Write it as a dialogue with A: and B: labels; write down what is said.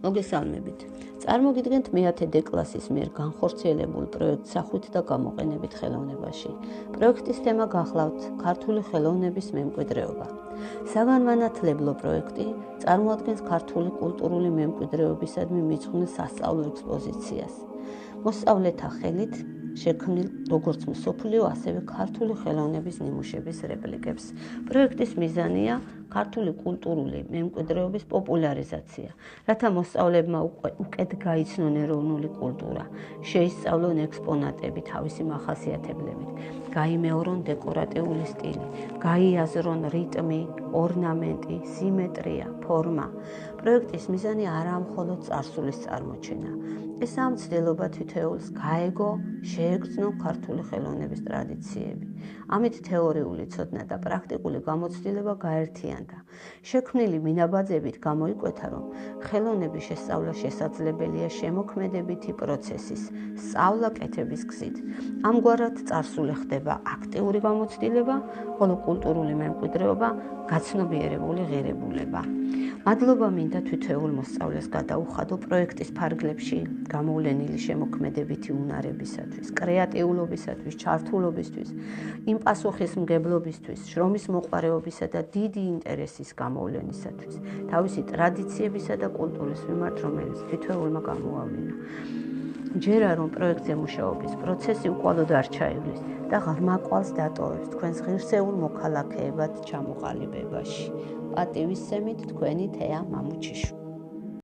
A: მოგესალმებით. წარმოგიდგენთ მე-10 D კლასის მიერ განხორციელებულ პროექტს სახვითი და გამოყენებით ხელოვნებაში. პროექტის თემა გახლავთ ქართული ხელოვნების მემკვიდრეობა. საგანმანათლებლო პროექტი წარმოადგენს ქართული კულტურული მემკვიდრეობისადმი მიძღვნილ სასწავლო ექსპოზიციას. მოსწავლეთა ხელით შექმნილ როგორც მსოფლიო, ასევე ქართული ხელოვნების ნიმუშების რეპლიკებს. პროექტის მიზანია ქართული კულტურული მემკვიდრეობის პოპულარიზაცია, რათა მოსწავლებმა უკეთ გაიცნონ ეროვნული კულტურა, შეისწავლონ ექსპონატები თავისი მახასიათებლებით, გაიმეორონ დეკორატიული სტილი, გაიაზრონ რიტმი, ორნამენტი, სიმეტრია, ფორმა. პროექტის მიზანი არაა მხოლოდ წარსულის წარმოჩენა. ესაა მცდელობა თითოეულს გაეგო, შეეგრძნო ქართული ხელოვნების ტრადიციები. ამით თეორიული ცოდნა და პრაქტიკული გამოცდილება გაერთიანდა. შექმნილი მინაბაძებით გამოიკვეთა, რომ ხელოვნების შესწავლა შესაძლებელია შემოქმედებითი პროცესის, სწავლა-კეთების გზით. ამგვარად წარსული ხდება აქტიური გამოცდილება, ხოლო კულტურული მემკვიდრეობა გაცნობიერებული ღირებულება. მადლობა მინდა თითოეულ მოსწავლეს გადაუხადო პროექტის ფარგლებში გამოვლენილი შემოქმედებითი უნარებისათვის, კრეატიულობისათვის, ჩართულობისთვის, იმ პასუხისმგებლობისთვის, შრომის მოყვარეობისა და დიდი ინტერესის გამოვლენისათვის, თავისი ტრადიციებისა და კულტურის მიმართ, რომელიც თითოეულმა გამოავლინა. ჯერა რომ პროექტზე მუშაობის პროცესი უკვალოდ არ ჩაივლის და ღრმა კვალს დატოვებს თქვენს ღირსეულ მოქალაქეებად ჩამოყალიბებაში. პატივისცემით თქვენი თეა მამუჩიშვილი.